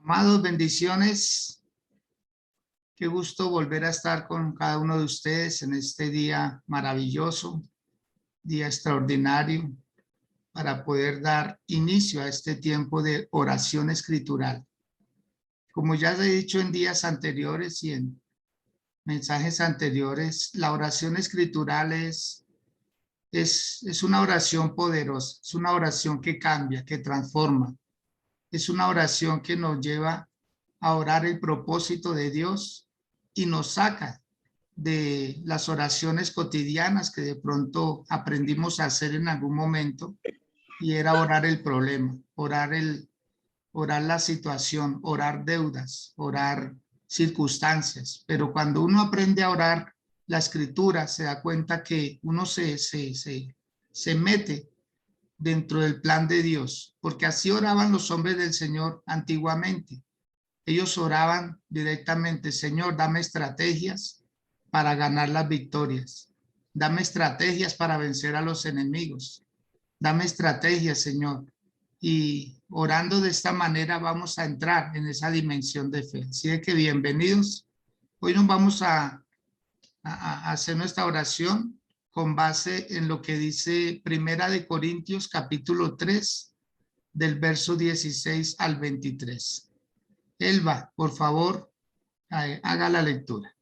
Amados, bendiciones. Qué gusto volver a estar con cada uno de ustedes en este día maravilloso, día extraordinario, para poder dar inicio a este tiempo de oración escritural. Como ya he dicho en días anteriores y en mensajes anteriores, la oración escritural es una oración poderosa, es una oración que cambia, que transforma. Es una oración que nos lleva a orar el propósito de Dios y nos saca de las oraciones cotidianas que de pronto aprendimos a hacer en algún momento, y era orar el problema, orar la situación, orar deudas, orar circunstancias. Pero cuando uno aprende a orar la escritura, se da cuenta que uno se mete dentro del plan de Dios, porque así oraban los hombres del Señor antiguamente. Ellos oraban directamente: Señor, dame estrategias para ganar las victorias, dame estrategias para vencer a los enemigos, dame estrategias, Señor. Y orando de esta manera vamos a entrar en esa dimensión de fe. Así que bienvenidos. Hoy nos vamos a hacer nuestra oración con base en lo que dice Primera de Corintios capítulo 3 del verso 16 al 23. Elba, por favor, haga la lectura.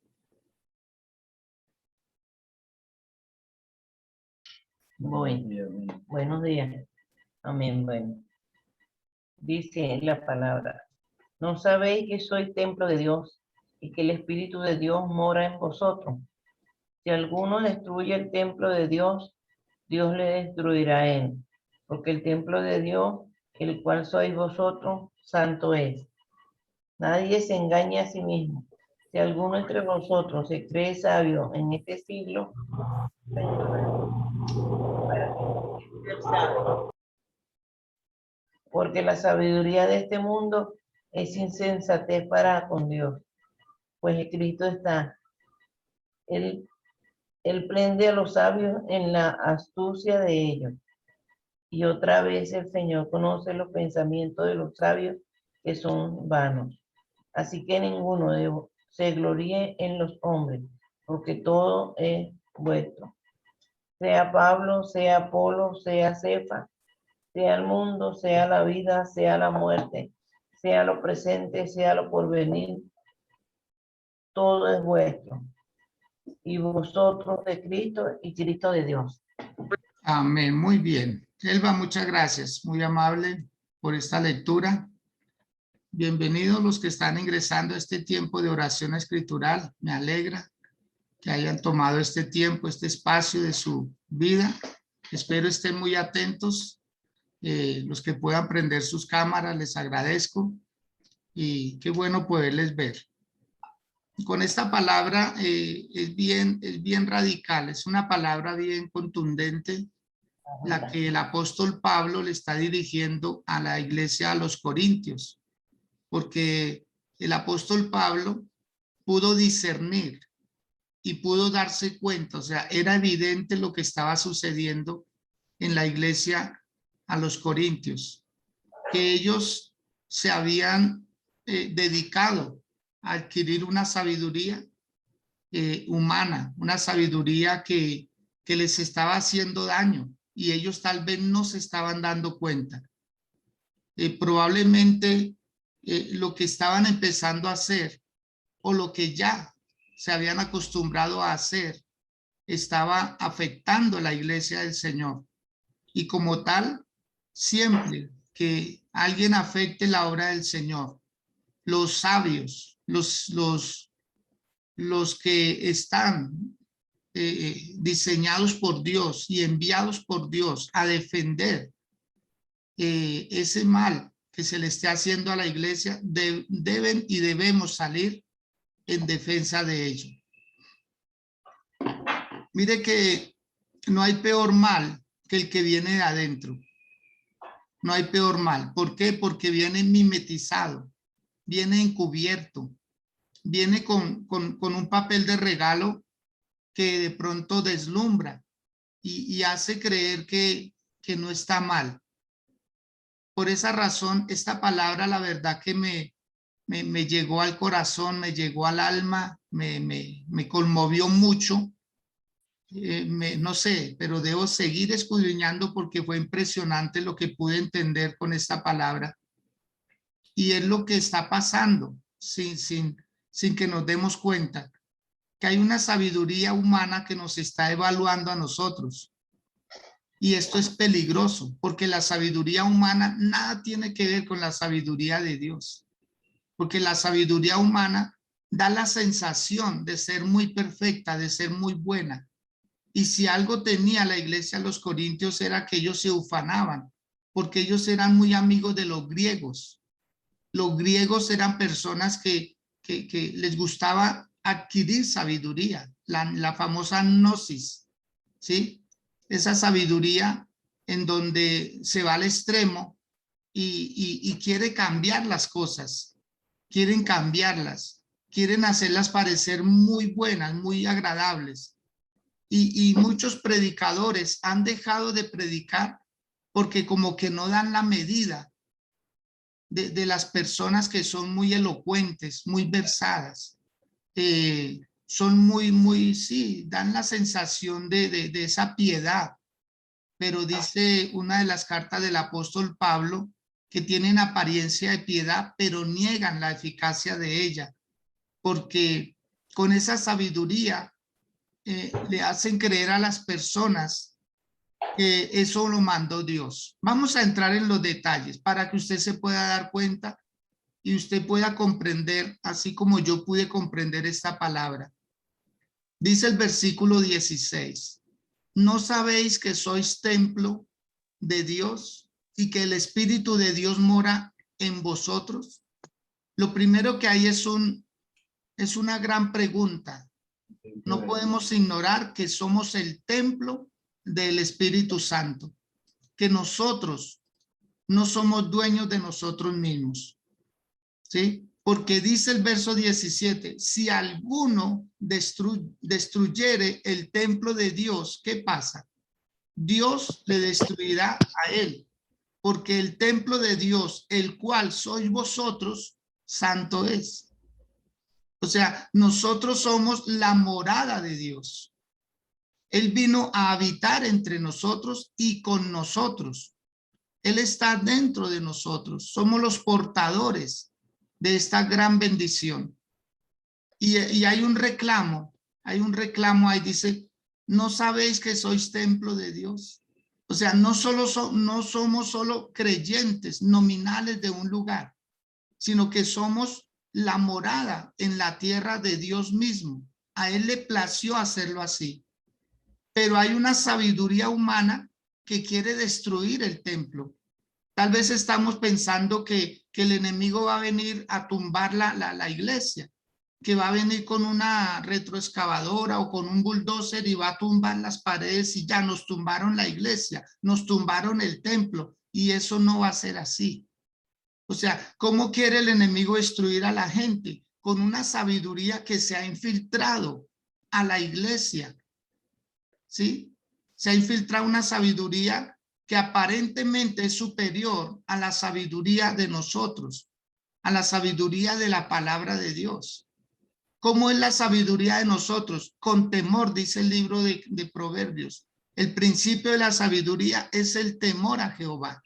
Bueno, buenos días. Amén. Bueno, dice la palabra: ¿no sabéis que soy templo de Dios y que el Espíritu de Dios mora en vosotros? Si alguno destruye el templo de Dios, Dios le destruirá a él, porque el templo de Dios, el cual sois vosotros, santo es. Nadie se engaña a sí mismo. Si alguno entre vosotros se cree sabio en este siglo, porque la sabiduría de este mundo es insensatez para con Dios. Pues escrito está: Él prende a los sabios en la astucia de ellos. Y otra vez el Señor conoce los pensamientos de los sabios, que son vanos. Así que ninguno se gloríe en los hombres, porque todo es vuestro. Sea Pablo, sea Apolo, sea Cefa, sea el mundo, sea la vida, sea la muerte, sea lo presente, sea lo porvenir, todo es vuestro. Y vosotros de Cristo y Cristo de Dios. Amén, muy bien. Elba, muchas gracias, muy amable por esta lectura. Bienvenidos los que están ingresando a este tiempo de oración escritural. Me alegra que hayan tomado este tiempo, este espacio de su vida. Espero estén muy atentos. Los que puedan prender sus cámaras, les agradezco. Y qué bueno poderles ver. Con esta palabra es bien radical, es una palabra bien contundente, la que el apóstol Pablo le está dirigiendo a la iglesia, a los corintios, porque el apóstol Pablo pudo discernir y pudo darse cuenta, o sea, era evidente lo que estaba sucediendo en la iglesia a los corintios, que ellos se habían dedicado a adquirir una sabiduría humana, una sabiduría que les estaba haciendo daño y ellos tal vez no se estaban dando cuenta. Probablemente lo que estaban empezando a hacer o lo que ya se habían acostumbrado a hacer estaba afectando a la iglesia del Señor. Y como tal, siempre que alguien afecte la obra del Señor, los sabios, los que están diseñados por Dios y enviados por Dios a defender ese mal que se le esté haciendo a la iglesia, deben y debemos salir en defensa de ello. Mire que no hay peor mal que el que viene de adentro. No hay peor mal. ¿Por qué? Porque viene mimetizado, viene encubierto, viene con un papel de regalo que de pronto deslumbra y hace creer que no está mal. Por esa razón, esta palabra, la verdad que me me llegó al corazón, me llegó al alma, me conmovió mucho. No sé, pero debo seguir escudriñando porque fue impresionante lo que pude entender con esta palabra. Y es lo que está pasando sin que nos demos cuenta, que hay una sabiduría humana que nos está evaluando a nosotros. Y esto es peligroso, porque la sabiduría humana nada tiene que ver con la sabiduría de Dios. Porque la sabiduría humana da la sensación de ser muy perfecta, de ser muy buena. Y si algo tenía la iglesia de los Corintios era que ellos se ufanaban, porque ellos eran muy amigos de los griegos. Los griegos eran personas que les gustaba adquirir sabiduría, la famosa gnosis, ¿sí? Esa sabiduría en donde se va al extremo y quiere cambiar las cosas, quieren cambiarlas, quieren hacerlas parecer muy buenas, muy agradables. Y muchos predicadores han dejado de predicar porque como que no dan la medida de las personas que son muy elocuentes, muy versadas. Son muy, sí, dan la sensación de esa piedad. Pero dice una de las cartas del apóstol Pablo que tienen apariencia de piedad, pero niegan la eficacia de ella, porque con esa sabiduría le hacen creer a las personas que eso lo mandó Dios. Vamos a entrar en los detalles para que usted se pueda dar cuenta y usted pueda comprender, así como yo pude comprender esta palabra. Dice el versículo 16, ¿no sabéis que sois templo de Dios y que el Espíritu de Dios mora en vosotros? Lo primero que hay es una gran pregunta. No podemos ignorar que somos el templo del Espíritu Santo, que nosotros no somos dueños de nosotros mismos, ¿sí? Porque dice el verso 17, si alguno destruyere el templo de Dios, ¿qué pasa? Dios le destruirá a él, porque el templo de Dios, el cual sois vosotros, santo es. O sea, nosotros somos la morada de Dios. Él vino a habitar entre nosotros y con nosotros. Él está dentro de nosotros. Somos los portadores de esta gran bendición. Y hay un reclamo ahí, dice, ¿no sabéis que sois templo de Dios? O sea, no somos solo creyentes nominales de un lugar, sino que somos la morada en la tierra de Dios mismo. A Él le plació hacerlo así. Pero hay una sabiduría humana que quiere destruir el templo. Tal vez estamos pensando que el enemigo va a venir a tumbar la iglesia, que va a venir con una retroexcavadora o con un bulldozer y va a tumbar las paredes y ya nos tumbaron la iglesia, nos tumbaron el templo, y eso no va a ser así. O sea, ¿cómo quiere el enemigo destruir a la gente? Con una sabiduría que se ha infiltrado a la iglesia, ¿sí? Se ha infiltrado una sabiduría que aparentemente es superior a la sabiduría de nosotros, a la sabiduría de la palabra de Dios. ¿Cómo es la sabiduría de nosotros? Con temor, dice el libro de Proverbios. El principio de la sabiduría es el temor a Jehová.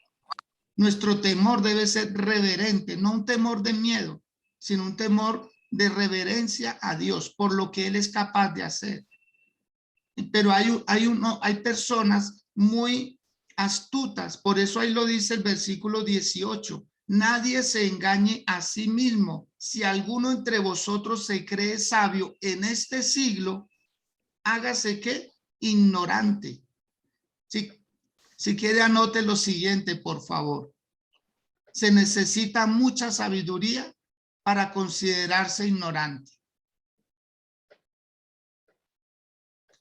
Nuestro temor debe ser reverente, no un temor de miedo, sino un temor de reverencia a Dios por lo que Él es capaz de hacer. Pero hay personas muy astutas, por eso ahí lo dice el versículo 18. Nadie se engañe a sí mismo. Si alguno entre vosotros se cree sabio en este siglo, hágase ¿qué? Ignorante. Si quiere, anote lo siguiente, por favor. Se necesita mucha sabiduría para considerarse ignorante.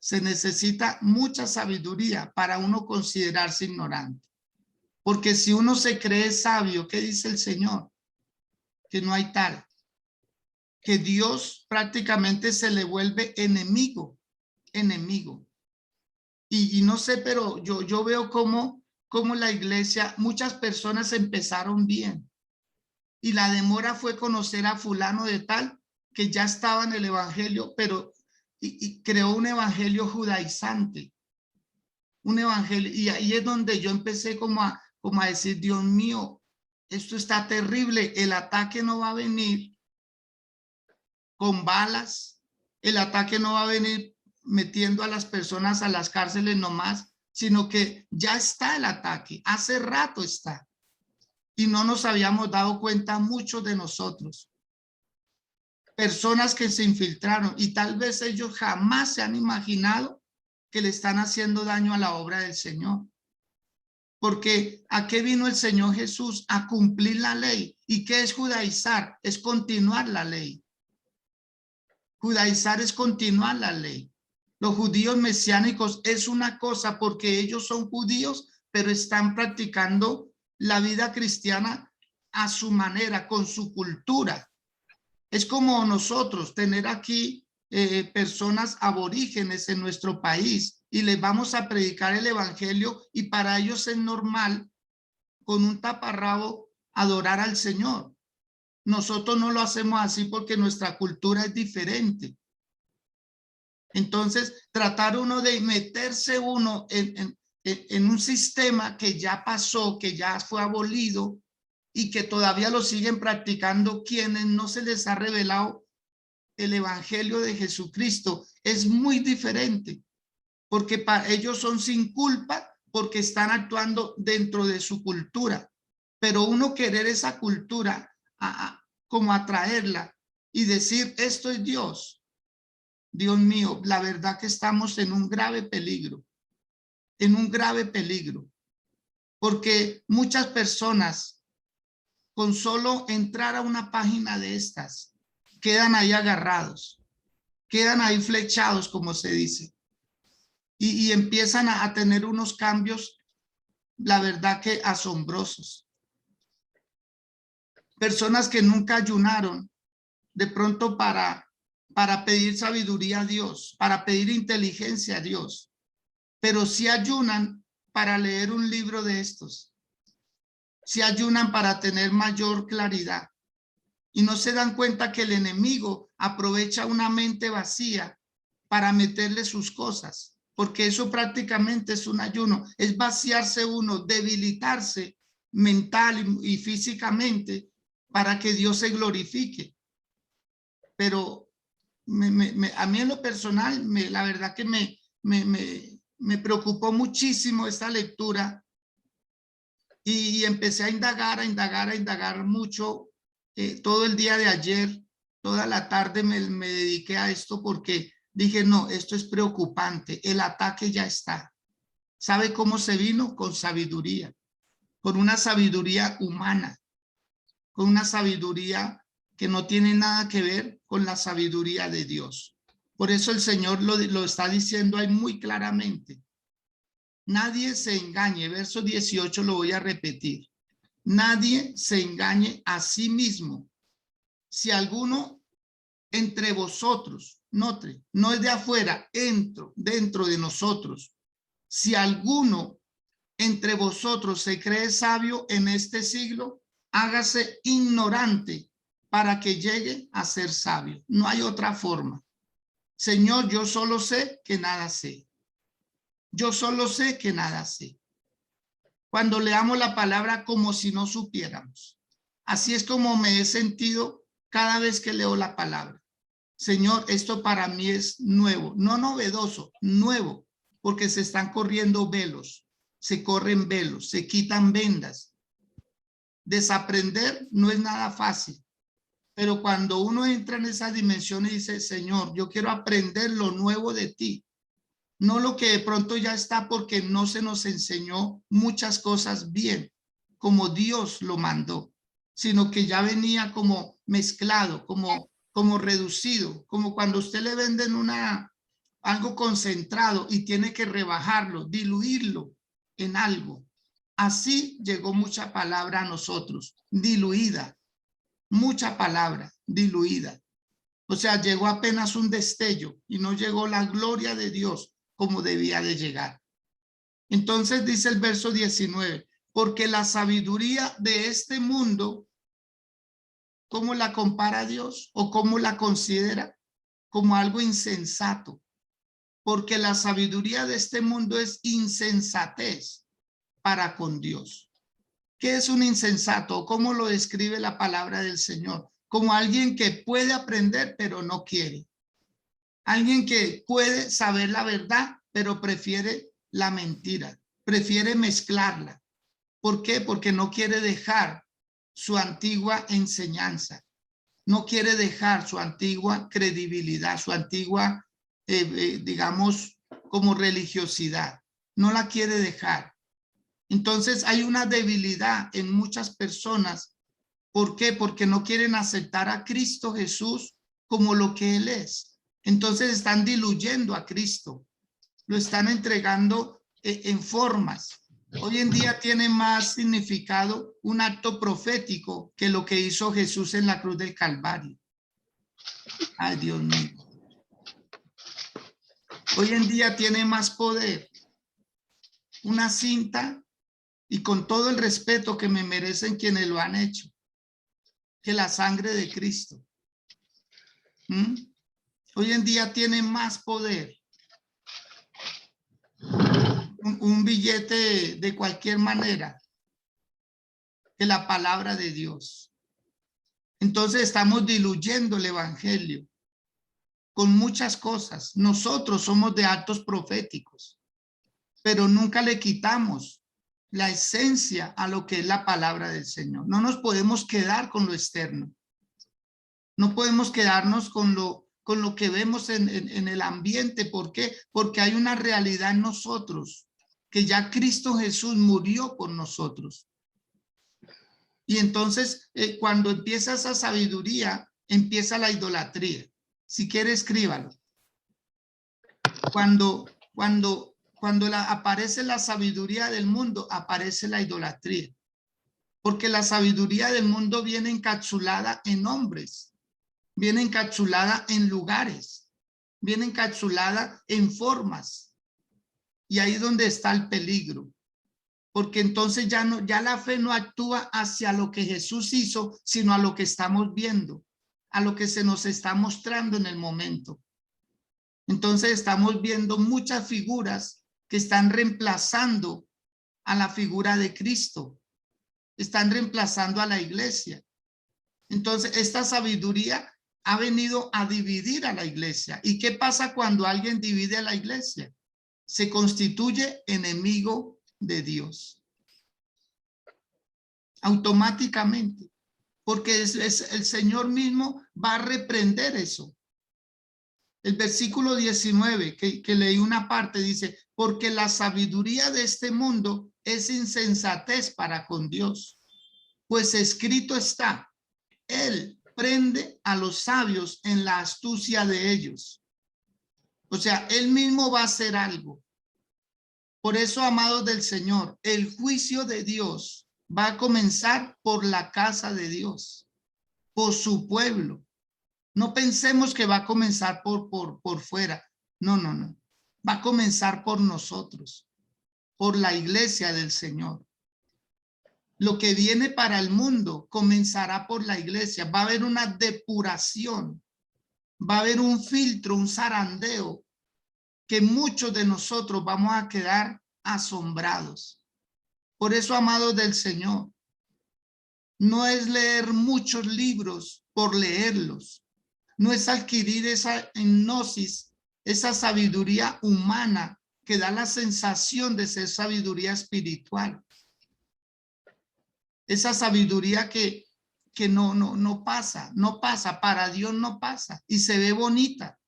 Se necesita mucha sabiduría para uno considerarse ignorante. Porque si uno se cree sabio, ¿qué dice el Señor? Que no hay tal. Que Dios prácticamente se le vuelve enemigo. Y no sé, pero yo veo cómo la iglesia, muchas personas empezaron bien. y la demora fue conocer a fulano de tal que ya estaba en el evangelio, pero y creó un evangelio judaizante, un evangelio, y ahí es donde yo empecé como a decir, Dios mío, esto está terrible, el ataque no va a venir con balas, el ataque no va a venir metiendo a las personas a las cárceles nomás, sino que ya está el ataque, hace rato está, y no nos habíamos dado cuenta muchos de nosotros. Personas que se infiltraron y tal vez ellos jamás se han imaginado que le están haciendo daño a la obra del Señor. Porque ¿a qué vino el Señor Jesús? A cumplir la ley. ¿Y qué es judaizar? Es continuar la ley. Judaizar es continuar la ley. Los judíos mesiánicos es una cosa porque ellos son judíos, pero están practicando la vida cristiana a su manera, con su cultura. Es como nosotros tener aquí personas aborígenes en nuestro país y les vamos a predicar el evangelio y para ellos es normal con un taparrabo adorar al Señor. Nosotros no lo hacemos así porque nuestra cultura es diferente. Entonces, tratar uno de meterse uno en un sistema que ya pasó, que ya fue abolido y que todavía lo siguen practicando quienes no se les ha revelado el evangelio de Jesucristo, es muy diferente, porque para ellos son sin culpa porque están actuando dentro de su cultura, pero uno querer esa cultura como atraerla y decir esto es Dios. Dios mío, la verdad que estamos en un grave peligro, porque muchas personas con solo entrar a una página de estas quedan ahí agarrados, quedan ahí flechados, como se dice, y empiezan a tener unos cambios, la verdad que asombrosos. Personas que nunca ayunaron, de pronto para pedir sabiduría a Dios, para pedir inteligencia a Dios, pero sí ayunan para leer un libro de estos, sí ayunan para tener mayor claridad, y no se dan cuenta que el enemigo aprovecha una mente vacía para meterle sus cosas, porque eso prácticamente es un ayuno, es vaciarse uno, debilitarse mental y físicamente para que Dios se glorifique. Pero a mí en lo personal, la verdad que me preocupó muchísimo esta lectura y empecé a indagar mucho todo el día de ayer, toda la tarde me dediqué a esto porque dije, no, esto es preocupante, el ataque ya está. ¿Sabe cómo se vino? Con sabiduría, con una sabiduría humana, con una sabiduría que no tiene nada que ver con la sabiduría de Dios. Por eso el Señor lo está diciendo ahí muy claramente. Nadie se engañe, verso 18 lo voy a repetir. Nadie se engañe a sí mismo. Si alguno entre vosotros, note, no es de afuera, dentro de nosotros. Si alguno entre vosotros se cree sabio en este siglo, hágase ignorante para que llegue a ser sabio. No hay otra forma. Señor, yo solo sé que nada sé. Yo solo sé que nada sé. Cuando leamos la palabra como si no supiéramos. Así es como me he sentido cada vez que leo la palabra. Señor, esto para mí es nuevo, no novedoso, nuevo, porque se están corriendo velos, se corren velos, se quitan vendas. Desaprender no es nada fácil, pero cuando uno entra en esa dimensión y dice, Señor, yo quiero aprender lo nuevo de ti, no lo que de pronto ya está porque no se nos enseñó muchas cosas bien, como Dios lo mandó, sino que ya venía como mezclado, como reducido, como cuando usted le venden algo concentrado y tiene que rebajarlo, diluirlo en algo. Así llegó mucha palabra a nosotros, diluida, mucha palabra diluida. O sea, llegó apenas un destello y no llegó la gloria de Dios como debía de llegar. Entonces dice el verso 19, porque la sabiduría de este mundo ¿Cómo la compara a Dios o cómo la considera? Como algo insensato, porque la sabiduría de este mundo es insensatez para con Dios. ¿Qué es un insensato? ¿Cómo lo describe la palabra del Señor? Como alguien que puede aprender pero no quiere. Alguien que puede saber la verdad pero prefiere la mentira, prefiere mezclarla. ¿Por qué? Porque no quiere dejar su antigua enseñanza, no quiere dejar su antigua credibilidad, su antigua, digamos, como religiosidad. No la quiere dejar. Entonces hay una debilidad en muchas personas. ¿Por qué? Porque no quieren aceptar a Cristo Jesús como lo que Él es. Entonces están diluyendo a Cristo. Lo están entregando en formas. Hoy en día tiene más significado un acto profético que lo que hizo Jesús en la cruz del Calvario. Ay, Dios mío. Hoy en día tiene más poder una cinta, y con todo el respeto que me merecen quienes lo han hecho, que la sangre de Cristo. Hoy en día tiene más poder un billete de cualquier manera que la palabra de Dios. Entonces estamos diluyendo el evangelio con muchas cosas. Nosotros somos de actos proféticos, pero nunca le quitamos la esencia a lo que es la palabra del Señor. No nos podemos quedar con lo externo. No podemos quedarnos con lo que vemos en el ambiente. ¿Por qué? Porque hay una realidad en nosotros, que ya Cristo Jesús murió por nosotros. Y entonces, cuando empieza esa sabiduría, empieza la idolatría. Si quiere, escríbalo. Cuando aparece la sabiduría del mundo, aparece la idolatría. Porque la sabiduría del mundo viene encapsulada en hombres, viene encapsulada en lugares, viene encapsulada en formas. Y ahí es donde está el peligro. Porque entonces ya la fe no actúa hacia lo que Jesús hizo, sino a lo que estamos viendo, a lo que se nos está mostrando en el momento. Entonces estamos viendo muchas figuras que están reemplazando a la figura de Cristo, están reemplazando a la iglesia. Entonces esta sabiduría ha venido a dividir a la iglesia. ¿Y qué pasa cuando alguien divide a la iglesia? Se constituye enemigo de Dios. Automáticamente. Porque el Señor mismo va a reprender eso. El versículo 19, que leí una parte, dice, porque la sabiduría de este mundo es insensatez para con Dios. Pues escrito está, Él prende a los sabios en la astucia de ellos. O sea, Él mismo va a hacer algo. Por eso, amados del Señor, el juicio de Dios va a comenzar por la casa de Dios, por su pueblo. No pensemos que va a comenzar por fuera. No, no, no. Va a comenzar por nosotros, por la iglesia del Señor. Lo que viene para el mundo comenzará por la iglesia. Va a haber una depuración, va a haber un filtro, un zarandeo, que muchos de nosotros vamos a quedar asombrados. Por eso, amados del Señor, no es leer muchos libros por leerlos. No es adquirir esa hipnosis, esa sabiduría humana que da la sensación de ser sabiduría espiritual. Esa sabiduría que no pasa, para Dios no pasa y se ve bonita.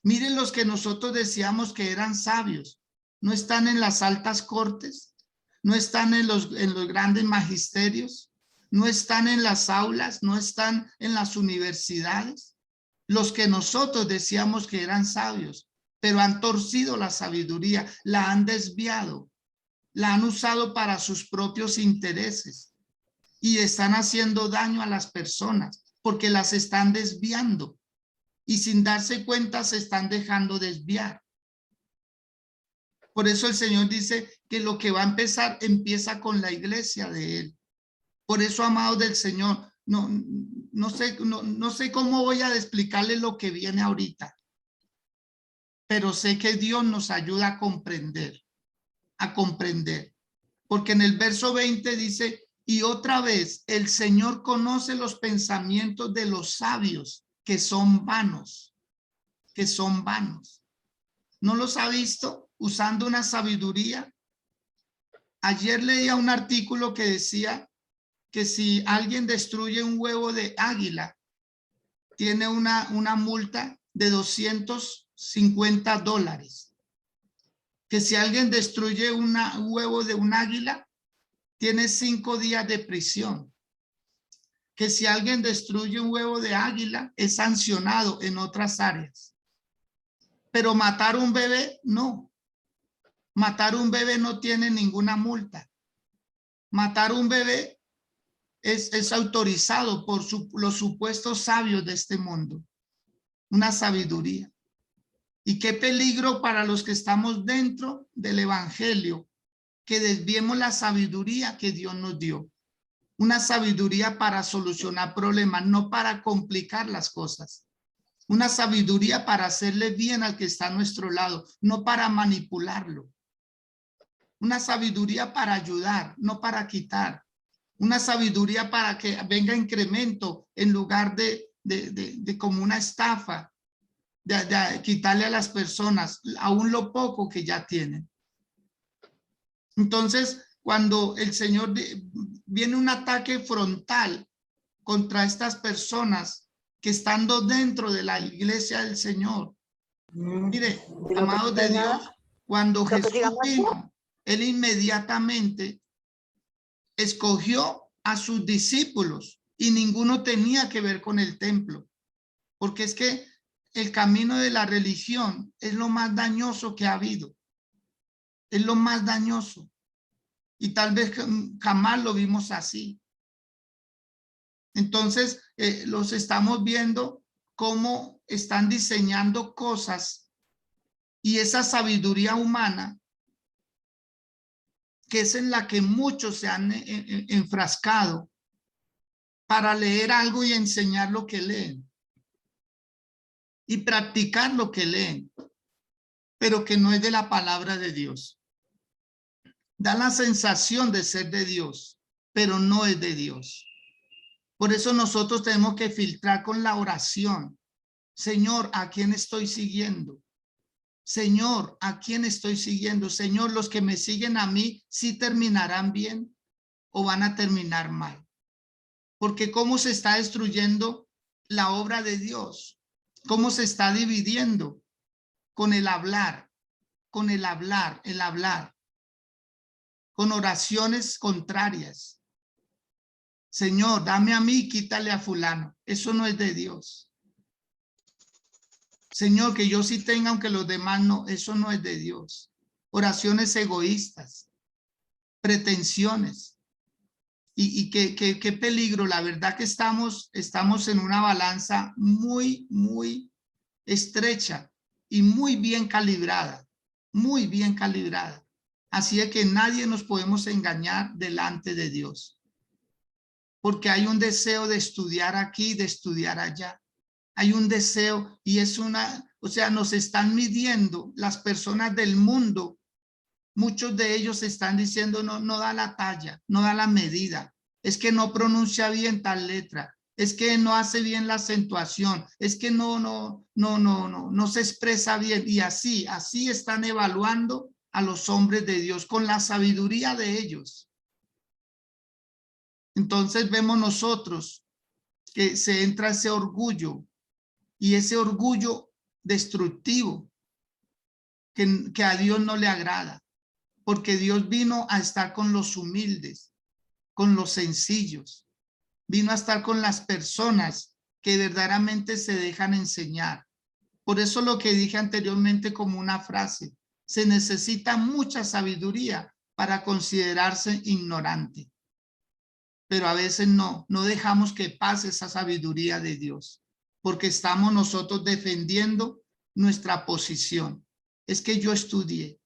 Miren los que nosotros decíamos que eran sabios, no están en las altas cortes, no están en los grandes magisterios, no están en las aulas, no están en las universidades. Los que nosotros decíamos que eran sabios, pero han torcido la sabiduría, la han desviado, la han usado para sus propios intereses y están haciendo daño a las personas porque las están desviando y sin darse cuenta se están dejando desviar. Por eso el Señor dice que lo que va a empezar empieza con la iglesia de Él. Por eso, amados del Señor, no sé cómo voy a explicarle lo que viene ahorita, pero sé que Dios nos ayuda a comprender, porque en el verso 20 dice, y otra vez, el Señor conoce los pensamientos de los sabios, que son vanos, ¿No los ha visto usando una sabiduría? Ayer leía un artículo que decía que si alguien destruye un huevo de águila, tiene una multa de $250. Que si alguien destruye un huevo de un águila, tiene 5 días de prisión. Que si alguien destruye un huevo de águila, es sancionado en otras áreas. Pero matar un bebé, no. Matar un bebé no tiene ninguna multa. Matar un bebé es autorizado por los supuestos sabios de este mundo. Una sabiduría. Y qué peligro para los que estamos dentro del evangelio, que desviemos la sabiduría que Dios nos dio. Una sabiduría para solucionar problemas, no para complicar las cosas. Una sabiduría para hacerle bien al que está a nuestro lado, no para manipularlo. Una sabiduría para ayudar, no para quitar. Una sabiduría para que venga incremento en lugar de como una estafa, de quitarle a las personas aún lo poco que ya tienen. Entonces, cuando el Señor viene un ataque frontal contra estas personas que estando dentro de la iglesia del Señor, mire, amados de Dios, cuando Jesús vino, Él inmediatamente escogió a sus discípulos y ninguno tenía que ver con el templo, porque es que el camino de la religión es lo más dañoso que ha habido, es lo más dañoso, y tal vez jamás lo vimos así. Entonces, los estamos viendo cómo están diseñando cosas y esa sabiduría humana, que es en la que muchos se han enfrascado para leer algo y enseñar lo que leen y practicar lo que leen, pero que no es de la palabra de Dios. Da la sensación de ser de Dios, pero no es de Dios. Por eso nosotros tenemos que filtrar con la oración. Señor, ¿a quién estoy siguiendo? Señor, ¿a quién estoy siguiendo? Señor, los que me siguen a mí, ¿sí terminarán bien o van a terminar mal? Porque cómo se está destruyendo la obra de Dios, cómo se está dividiendo con el hablar, con el hablar, con oraciones contrarias. Señor, dame a mí, quítale a fulano. Eso no es de Dios. Señor, que yo sí tenga, aunque los demás no. Eso no es de Dios. Oraciones egoístas, pretensiones. Y qué peligro. La verdad que estamos en una balanza muy, muy estrecha y muy bien calibrada. Muy bien calibrada. Así es que nadie nos podemos engañar delante de Dios. Porque hay un deseo de estudiar aquí, de estudiar allá. Hay un deseo y es o sea, nos están midiendo las personas del mundo. Muchos de ellos están diciendo, no da la talla, no da la medida. Es que no pronuncia bien tal letra. Es que no hace bien la acentuación. Es que no se expresa bien. Y así están evaluando a los hombres de Dios con la sabiduría de ellos. Entonces vemos nosotros que se entra ese orgullo y ese orgullo destructivo que a Dios no le agrada, porque Dios vino a estar con los humildes, con los sencillos, vino a estar con las personas que verdaderamente se dejan enseñar. Por eso lo que dije anteriormente como una frase, se necesita mucha sabiduría para considerarse ignorante. Pero a veces no dejamos que pase esa sabiduría de Dios, porque estamos nosotros defendiendo nuestra posición. Es que yo estudié.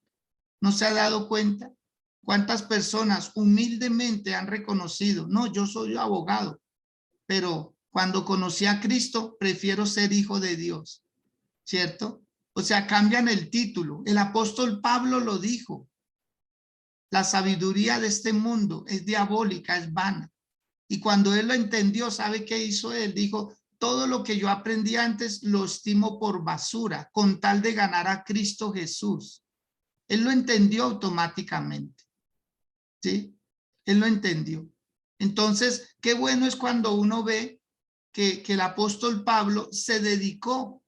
¿No se ha dado cuenta? ¿Cuántas personas humildemente han reconocido? No, yo soy abogado, pero Cuando conocí a Cristo, prefiero ser hijo de Dios, ¿cierto? O sea, cambian el título. El apóstol Pablo lo dijo. La sabiduría de este mundo es diabólica, es vana. Y cuando él lo entendió, ¿sabe qué hizo él? Dijo, todo lo que yo aprendí antes lo estimo por basura, con tal de ganar a Cristo Jesús. Él lo entendió automáticamente, ¿sí? Él lo entendió. Entonces, qué bueno es cuando uno ve que el apóstol Pablo se dedicó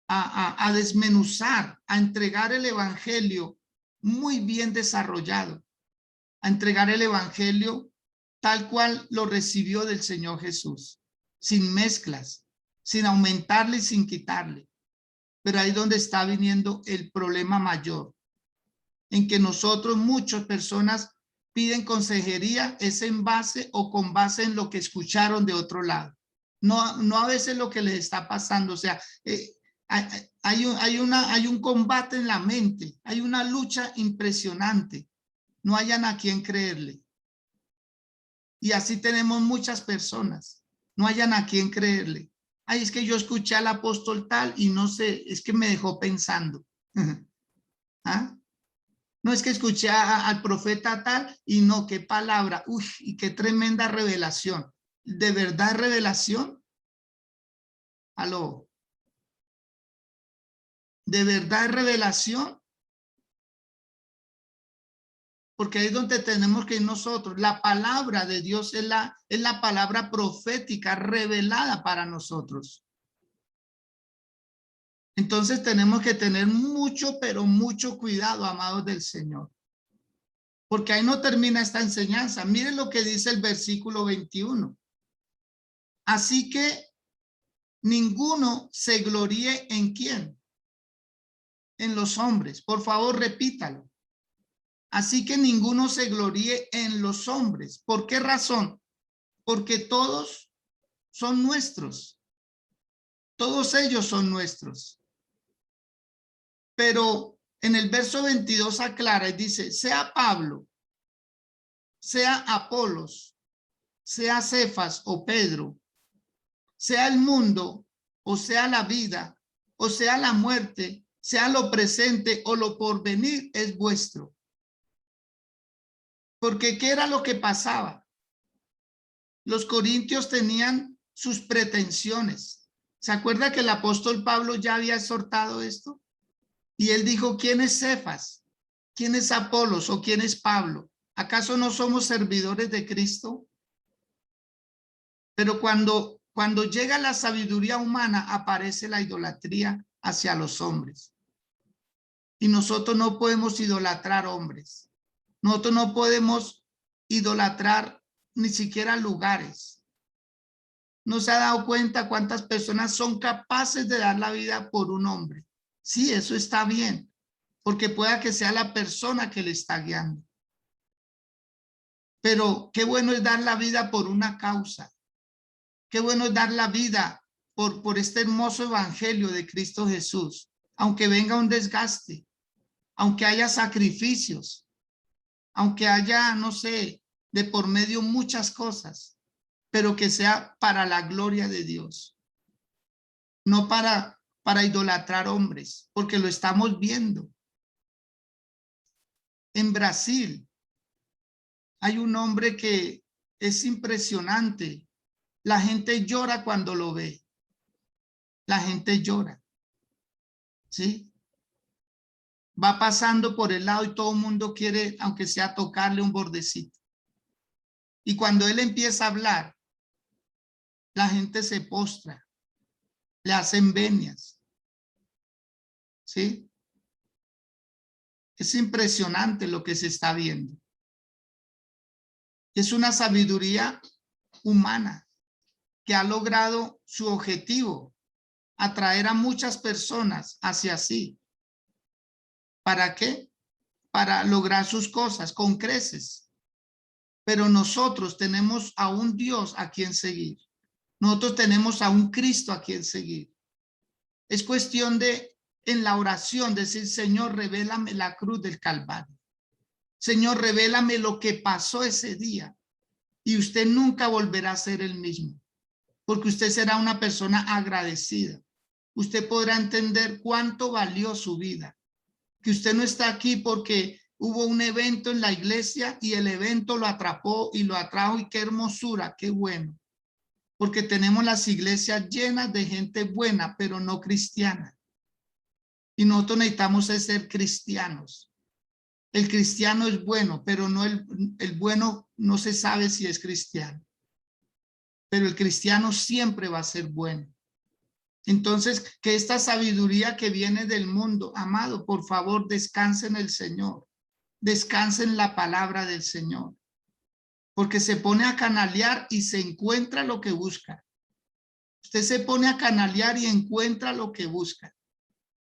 a desmenuzar, a entregar el evangelio muy bien desarrollado, a entregar el evangelio tal cual lo recibió del Señor Jesús, sin mezclas, sin aumentarle y sin quitarle. Pero ahí donde está viniendo el problema mayor, en que nosotros, muchas personas piden consejería, es en base o con base en lo que escucharon de otro lado. No a veces lo que les está pasando. O sea, hay un combate en la mente, hay una lucha impresionante. No hayan a quien creerle. Y así tenemos muchas personas. No hayan a quien creerle. Ay, es que yo escuché al apóstol tal y no sé, es que me dejó pensando. ¿Ah? No, es que escuché al profeta tal y no, qué palabra. Uy, y qué tremenda revelación. ¿De verdad revelación? Aló. ¿De verdad revelación? Porque ahí es donde tenemos que ir nosotros. La palabra de Dios es la palabra profética revelada para nosotros. Entonces tenemos que tener mucho, pero mucho cuidado, amados del Señor. Porque ahí no termina esta enseñanza. Miren lo que dice el versículo 21. Así que ninguno se gloríe en quién. En los hombres. Por favor, repítalo. Así que ninguno se gloríe en los hombres. ¿Por qué razón? Porque todos son nuestros. Todos ellos son nuestros. Pero en el verso 22 aclara y dice, sea Pablo, sea Apolos, sea Cefas o Pedro, sea el mundo o sea la vida, o sea la muerte, sea lo presente o lo porvenir, es vuestro. Porque ¿qué era lo que pasaba? Los corintios tenían sus pretensiones. ¿Se acuerda que el apóstol Pablo ya había exhortado esto? Y él dijo, ¿quién es Cefas? ¿Quién es Apolos o quién es Pablo? ¿Acaso no somos servidores de Cristo? Pero cuando llega la sabiduría humana, aparece la idolatría hacia los hombres. Y nosotros no podemos idolatrar hombres. Nosotros no podemos idolatrar ni siquiera lugares. ¿No se ha dado cuenta cuántas personas son capaces de dar la vida por un hombre? Sí, eso está bien, porque pueda que sea la persona que le está guiando. Pero qué bueno es dar la vida por una causa. Qué bueno es dar la vida por este hermoso evangelio de Cristo Jesús. Aunque venga un desgaste, aunque haya sacrificios, aunque haya, no sé, de por medio muchas cosas, pero que sea para la gloria de Dios. No para idolatrar hombres, porque lo estamos viendo. En Brasil hay un hombre que es impresionante. La gente llora cuando lo ve. La gente llora. ¿Sí? Va pasando por el lado y todo el mundo quiere, aunque sea tocarle un bordecito. Y cuando él empieza a hablar, la gente se postra, le hacen venias. ¿Sí? Es impresionante lo que se está viendo. Es una sabiduría humana que ha logrado su objetivo, atraer a muchas personas hacia sí. ¿Para qué? Para lograr sus cosas con creces. Pero nosotros tenemos a un Dios a quien seguir. Nosotros tenemos a un Cristo a quien seguir. Es cuestión de, en la oración, decir, Señor, revélame la cruz del Calvario. Señor, revélame lo que pasó ese día. Y usted nunca volverá a ser el mismo. porque usted será una persona agradecida. Usted podrá entender cuánto valió su vida, que usted no está aquí porque hubo un evento en la iglesia y el evento lo atrapó y lo atrajo, y qué hermosura, qué bueno, porque tenemos las iglesias llenas de gente buena, pero no cristiana. Y nosotros necesitamos ser cristianos. El cristiano es bueno, pero no el bueno no se sabe si es cristiano. Pero el cristiano siempre va a ser bueno. Entonces, que esta sabiduría que viene del mundo, amado, por favor, descanse en el Señor. Descanse en la palabra del Señor. Porque se pone a canalear y se encuentra lo que busca. Usted se pone a canalear y encuentra lo que busca.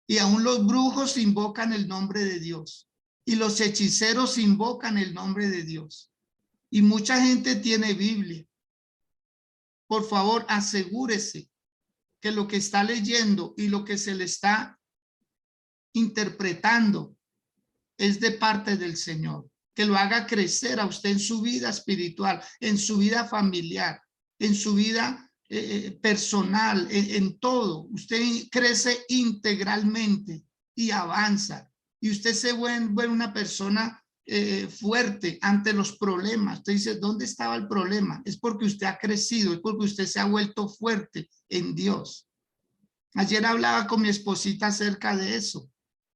Y aún los brujos invocan el nombre de Dios. Y los hechiceros invocan el nombre de Dios. Y mucha gente tiene Biblia. Por favor, asegúrese que lo que está leyendo y lo que se le está interpretando es de parte del Señor. Que lo haga crecer a usted en su vida espiritual, en su vida familiar, en su vida personal, en todo. Usted crece integralmente y avanza. Y usted se vuelve una persona fuerte ante los problemas. Usted dice, ¿dónde estaba el problema? Es porque usted ha crecido, es porque usted se ha vuelto fuerte en Dios. Ayer hablaba con mi esposita acerca de eso,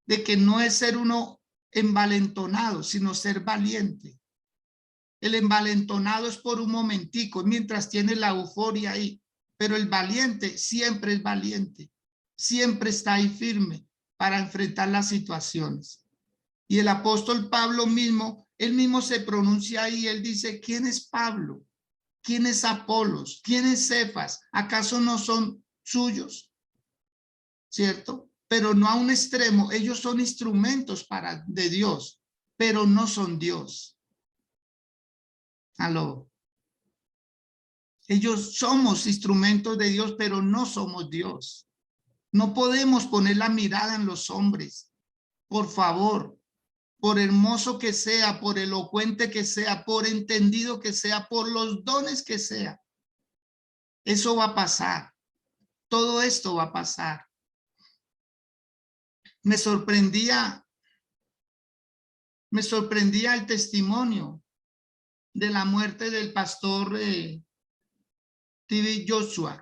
de que no es ser uno envalentonado, sino ser valiente. El envalentonado es por un momentico, mientras tiene la euforia ahí, pero el valiente siempre es valiente, siempre está ahí firme para enfrentar las situaciones. Y el apóstol Pablo mismo, él mismo se pronuncia ahí, él dice, ¿quién es Pablo? ¿Quién es Apolos? ¿Quién es Cefas? ¿Acaso no son suyos? ¿Cierto? Pero no a un extremo. Ellos son instrumentos de Dios, pero no son Dios. Aló. Ellos somos instrumentos de Dios, pero no somos Dios. No podemos poner la mirada en los hombres. Por favor, por hermoso que sea, por elocuente que sea, por entendido que sea, por los dones que sea. Eso va a pasar. Todo esto va a pasar. Me sorprendía el testimonio de la muerte del pastor T.B. Joshua.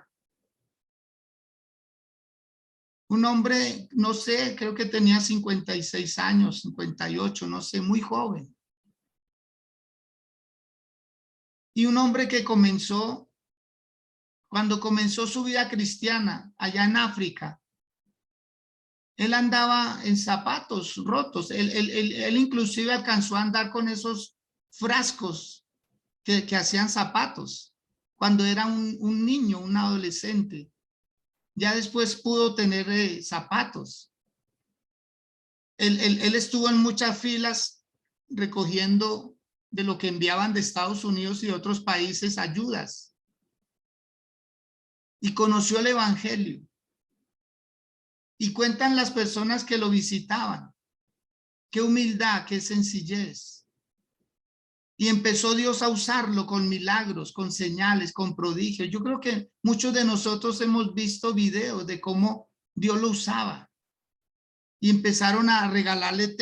Un hombre, no sé, creo que tenía 56 años, 58, no sé, muy joven. Y un hombre que cuando comenzó su vida cristiana allá en África, él andaba en zapatos rotos. Él inclusive alcanzó a andar con esos frascos que hacían zapatos cuando era un niño, un adolescente. Ya después pudo tener zapatos. Él estuvo en muchas filas recogiendo de lo que enviaban de Estados Unidos y otros países ayudas. Y conoció el evangelio. Y cuentan las personas que lo visitaban. Qué humildad, qué sencillez. Y empezó Dios a usarlo con milagros, con señales, con prodigios. Yo creo que muchos de nosotros hemos visto videos de cómo Dios lo usaba. Y empezaron a regalarle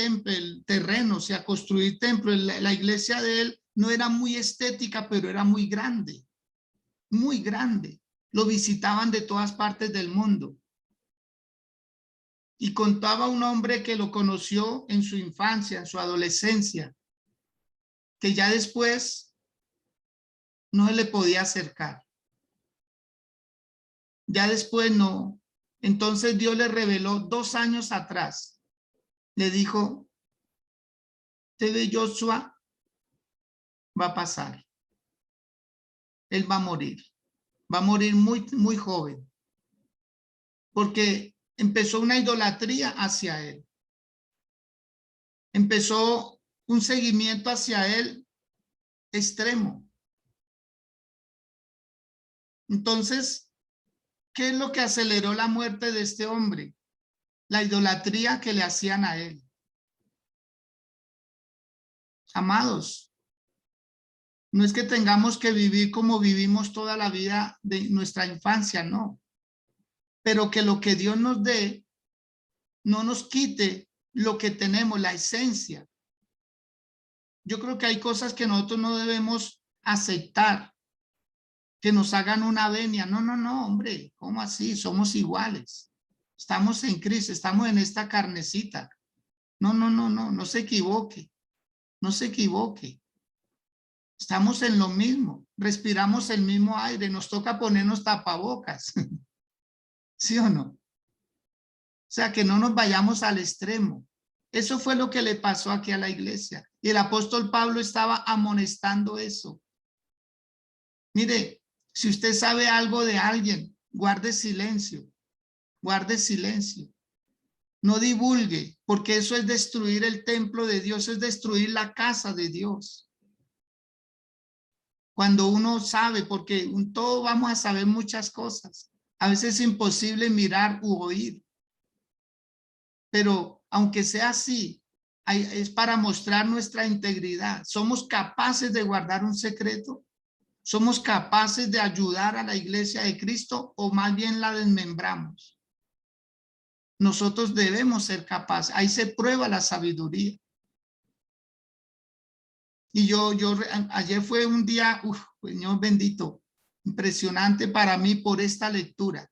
terrenos y a construir templos. La iglesia de él no era muy estética, pero era muy grande, muy grande. Lo visitaban de todas partes del mundo. Y contaba un hombre que lo conoció en su infancia, en su adolescencia, que ya después no se le podía acercar. Ya después no. Entonces Dios le reveló 2 años atrás. Le dijo, T.B. Joshua va a pasar. Él va a morir. Va a morir muy, muy joven. Porque empezó una idolatría hacia él. Empezó un seguimiento hacia él extremo. Entonces, ¿qué es lo que aceleró la muerte de este hombre? La idolatría que le hacían a él. Amados, No es que tengamos que vivir como vivimos toda la vida de nuestra infancia, no. Pero que lo que Dios nos dé no nos quite lo que tenemos, la esencia. Yo creo que hay cosas que nosotros no debemos aceptar, que nos hagan una venia. No, no, no, hombre, ¿cómo así? Somos iguales. Estamos en Cristo, estamos en esta carnecita. No, no, no, no, no se equivoque. No se equivoque. Estamos en lo mismo, respiramos el mismo aire, nos toca ponernos tapabocas. ¿Sí o no? O sea, que no nos vayamos al extremo. Eso fue lo que le pasó aquí a la iglesia. Y el apóstol Pablo estaba amonestando eso. Mire, si usted sabe algo de alguien, guarde silencio. Guarde silencio. No divulgue, porque eso es destruir el templo de Dios, es destruir la casa de Dios. Cuando uno sabe, porque todos vamos a saber muchas cosas. A veces es imposible mirar u oír. Pero aunque sea así, es para mostrar nuestra integridad. ¿Somos capaces de guardar un secreto? ¿Somos capaces de ayudar a la iglesia de Cristo o más bien la desmembramos? Nosotros debemos ser capaces. Ahí se prueba la sabiduría. Y ayer fue un día, Señor bendito, impresionante para mí por esta lectura.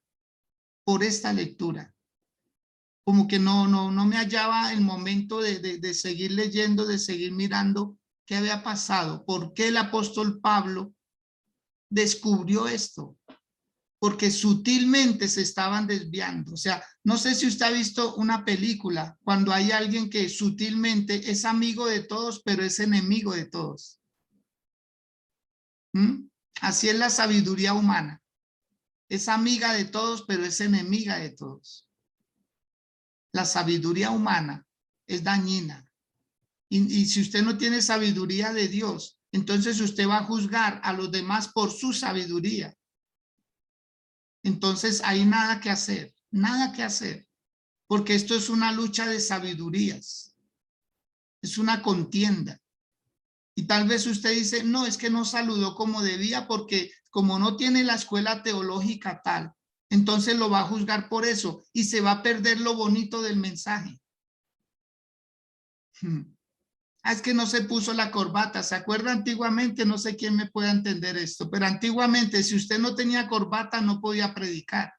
Como que no me hallaba el momento de seguir leyendo, de seguir mirando qué había pasado. ¿Por qué el apóstol Pablo descubrió esto? Porque sutilmente se estaban desviando. O sea, no sé si usted ha visto una película cuando hay alguien que sutilmente es amigo de todos, pero es enemigo de todos. Así es la sabiduría humana. Es amiga de todos, pero es enemiga de todos. La sabiduría humana es dañina. Y si usted no tiene sabiduría de Dios, entonces usted va a juzgar a los demás por su sabiduría. Entonces hay nada que hacer, porque esto es una lucha de sabidurías. Es una contienda. Y tal vez usted dice, no, es que no saludó como debía porque como no tiene la escuela teológica tal, entonces lo va a juzgar por eso y se va a perder lo bonito del mensaje. Es que no se puso la corbata. ¿Se acuerda antiguamente? No sé quién me pueda entender esto, pero antiguamente si usted no tenía corbata no podía predicar.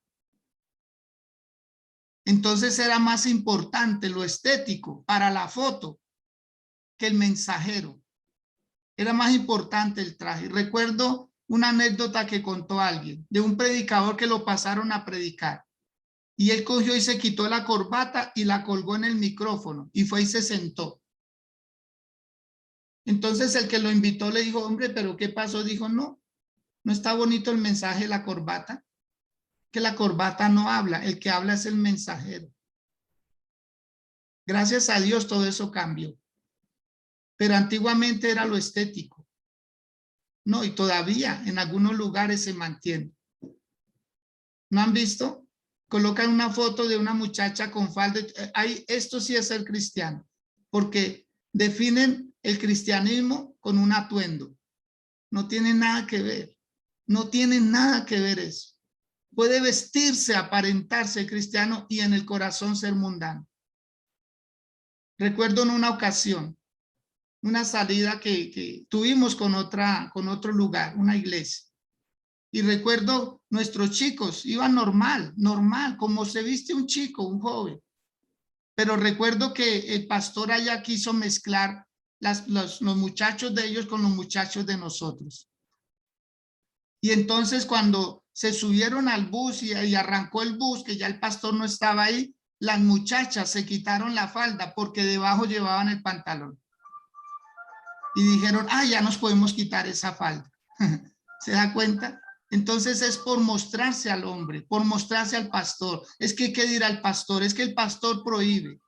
Entonces era más importante lo estético para la foto que el mensajero. Era más importante el traje. Recuerdo una anécdota que contó alguien de un predicador que lo pasaron a predicar. Y él cogió y se quitó la corbata y la colgó en el micrófono y fue y se sentó. Entonces el que lo invitó le dijo, hombre, ¿pero qué pasó? Dijo, no está bonito el mensaje de la corbata, que la corbata no habla, el que habla es el mensajero. Gracias a Dios todo eso cambió. Pero antiguamente era lo estético. No, y todavía en algunos lugares se mantiene. ¿No han visto? Colocan una foto de una muchacha con falda. Esto sí es ser cristiano, porque definen el cristianismo con un atuendo. No tiene nada que ver. No tiene nada que ver eso. Puede vestirse, aparentarse cristiano y en el corazón ser mundano. Recuerdo en una ocasión, una salida que tuvimos con otro lugar, una iglesia. Y recuerdo nuestros chicos, iban normal, como se viste un chico, un joven. Pero recuerdo que el pastor allá quiso mezclar los muchachos de ellos con los muchachos de nosotros. Y entonces cuando se subieron al bus y arrancó el bus, que ya el pastor no estaba ahí, las muchachas se quitaron la falda porque debajo llevaban el pantalón. Y dijeron, ya nos podemos quitar esa falda. ¿Se da cuenta? Entonces es por mostrarse al hombre, por mostrarse al pastor. Es que, ¿qué dirá el pastor? Es que el pastor prohíbe.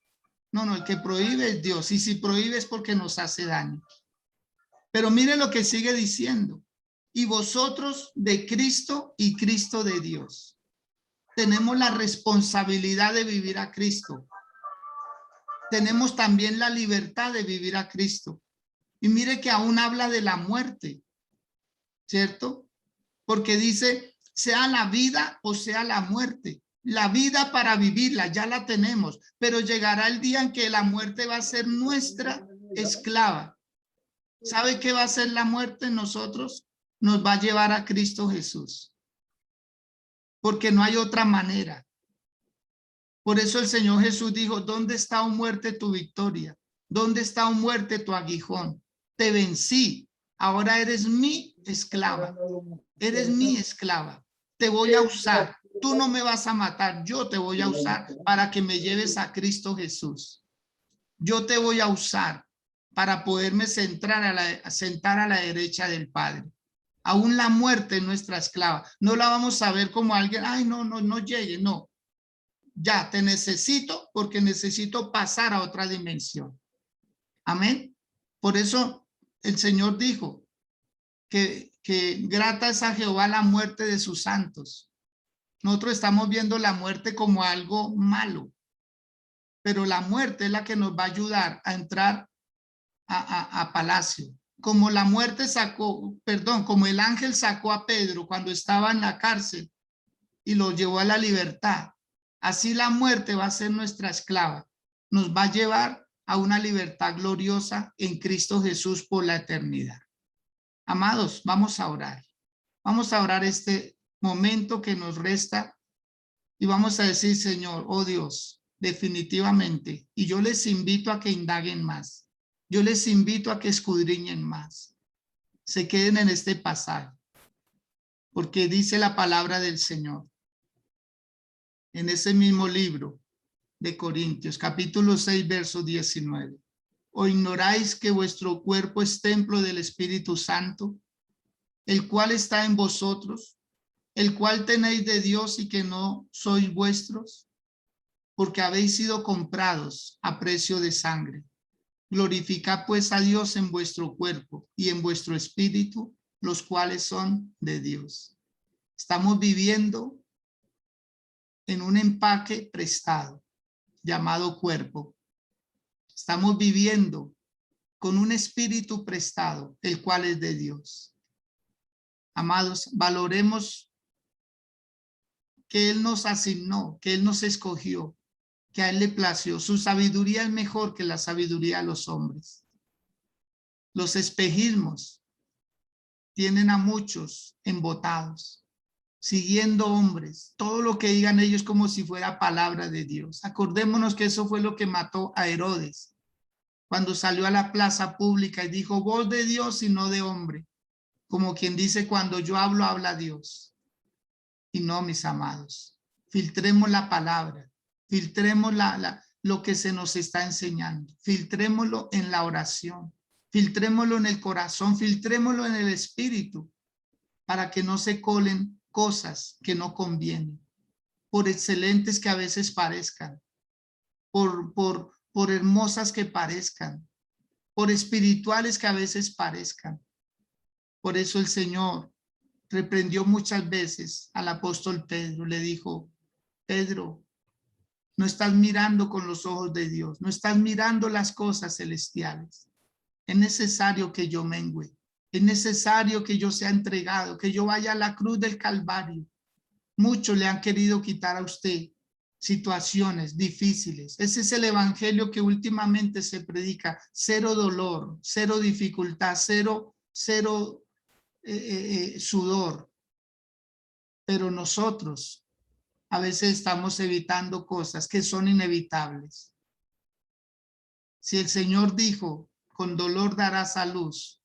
No, el que prohíbe es Dios. Y si prohíbe es porque nos hace daño. Pero mire lo que sigue diciendo. Y vosotros de Cristo y Cristo de Dios. Tenemos la responsabilidad de vivir a Cristo. Tenemos también la libertad de vivir a Cristo. Y mire que aún habla de la muerte. ¿cierto? Porque dice, sea la vida o sea la muerte. La vida para vivirla, ya la tenemos, pero llegará el día en que la muerte va a ser nuestra esclava. ¿Sabe qué va a ser la muerte en nosotros? Nos va a llevar a Cristo Jesús, porque no hay otra manera. Por eso el Señor Jesús dijo, ¿dónde está, oh muerte, tu victoria? ¿Dónde está, oh muerte, tu aguijón? Te vencí, ahora eres mi esclava. Eres mi esclava. Te voy a usar. Tú no me vas a matar. Yo te voy a usar para que me lleves a Cristo Jesús. Yo te voy a usar para poderme sentar a la derecha del Padre. Aún la muerte es nuestra esclava. No la vamos a ver como alguien, ay, no llegue, no. Ya te necesito porque necesito pasar a otra dimensión. Amén. Por eso el Señor dijo que grata es a Jehová la muerte de sus santos. Nosotros estamos viendo la muerte como algo malo, pero la muerte es la que nos va a ayudar a entrar a palacio. Como la muerte sacó, perdón, como el ángel sacó a Pedro cuando estaba en la cárcel y lo llevó a la libertad. Así la muerte va a ser nuestra esclava. Nos va a llevar a una libertad gloriosa en Cristo Jesús por la eternidad. Amados, vamos a orar. Vamos a orar este momento que nos resta y vamos a decir, Señor, oh Dios, definitivamente, y yo les invito a que indaguen más. Yo les invito a que escudriñen más. Se queden en este pasaje, porque dice la palabra del Señor en ese mismo libro de Corintios, capítulo 6, verso 19. ¿O ignoráis que vuestro cuerpo es templo del Espíritu Santo, el cual está en vosotros, el cual tenéis de Dios y que no sois vuestros? Porque habéis sido comprados a precio de sangre. Glorificad pues a Dios en vuestro cuerpo y en vuestro espíritu, los cuales son de Dios. Estamos viviendo en un empaque prestado llamado cuerpo. Estamos viviendo con un espíritu prestado, el cual es de Dios. Amados, valoremos que Él nos asignó, que Él nos escogió, que a Él le plació. Su sabiduría es mejor que la sabiduría de los hombres. Los espejismos tienen a muchos embotados, siguiendo hombres. Todo lo que digan ellos como si fuera palabra de Dios. Acordémonos que eso fue lo que mató a Herodes cuando salió a la plaza pública y dijo, voz de Dios y no de hombre. Como quien dice, cuando yo hablo, habla Dios. Y no, mis amados, filtremos la palabra, filtremos lo que se nos está enseñando, filtrémoslo en la oración, filtrémoslo en el corazón, filtrémoslo en el espíritu, para que no se colen cosas que no convienen, por excelentes que a veces parezcan, por hermosas que parezcan, por espirituales que a veces parezcan. Por eso el Señor reprendió muchas veces al apóstol Pedro, le dijo, Pedro, no estás mirando con los ojos de Dios, no estás mirando las cosas celestiales. Es necesario que yo mengüe, es necesario que yo sea entregado, que yo vaya a la cruz del Calvario. Muchos le han querido quitar a usted situaciones difíciles. Ese es el evangelio que últimamente se predica, cero dolor, cero dificultad, cero sudor. Pero nosotros a veces estamos evitando cosas que son inevitables. Si el Señor dijo, con dolor darás a luz,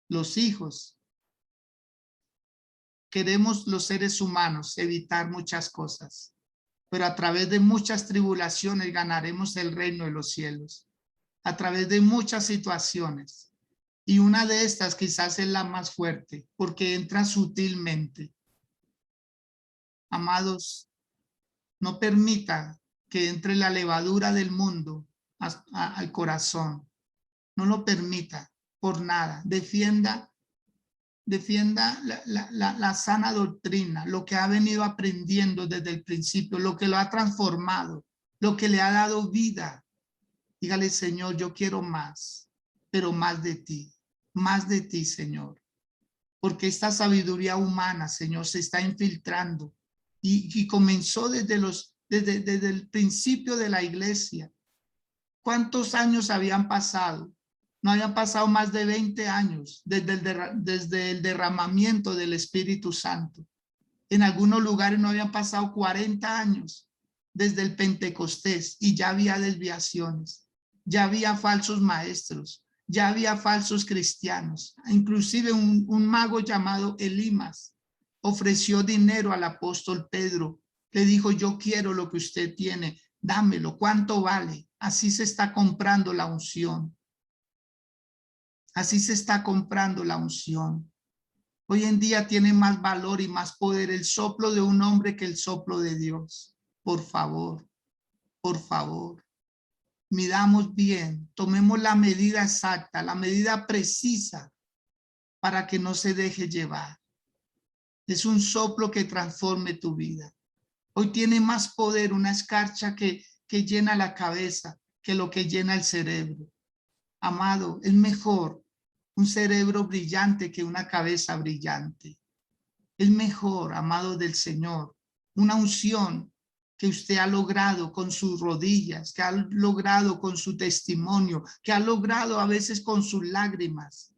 los hijos, queremos los seres humanos evitar muchas cosas, pero a través de muchas tribulaciones ganaremos el reino de los cielos, a través de muchas situaciones. Y una de estas quizás es la más fuerte, porque entra sutilmente. Amados, no permita que entre la levadura del mundo al corazón. No lo permita por nada. Defienda la sana doctrina, lo que ha venido aprendiendo desde el principio, lo que lo ha transformado, lo que le ha dado vida. Dígale, Señor, yo quiero más, pero más de ti, Señor. porque esta sabiduría humana, Señor, se está infiltrando y comenzó desde el principio de la iglesia. ¿Cuántos años habían pasado? No habían pasado más de 20 años desde el derramamiento del Espíritu Santo. En algunos lugares no habían pasado 40 años desde el Pentecostés y ya había desviaciones, ya había falsos maestros, ya había falsos cristianos. Inclusive un mago llamado Elimas ofreció dinero al apóstol Pedro. Le dijo, yo quiero lo que usted tiene, dámelo, ¿cuánto vale? Así se está comprando la unción. Así se está comprando la unción. Hoy en día tiene más valor y más poder el soplo de un hombre que el soplo de Dios. Por favor, midamos bien, tomemos la medida exacta, la medida precisa para que no se deje llevar. Es un soplo que transforme tu vida. Hoy tiene más poder una escarcha que llena la cabeza que lo que llena el cerebro. Amado, es mejor un cerebro brillante que una cabeza brillante. Es mejor, amado del Señor, una unción que usted ha logrado con sus rodillas, que ha logrado con su testimonio, que ha logrado a veces con sus lágrimas,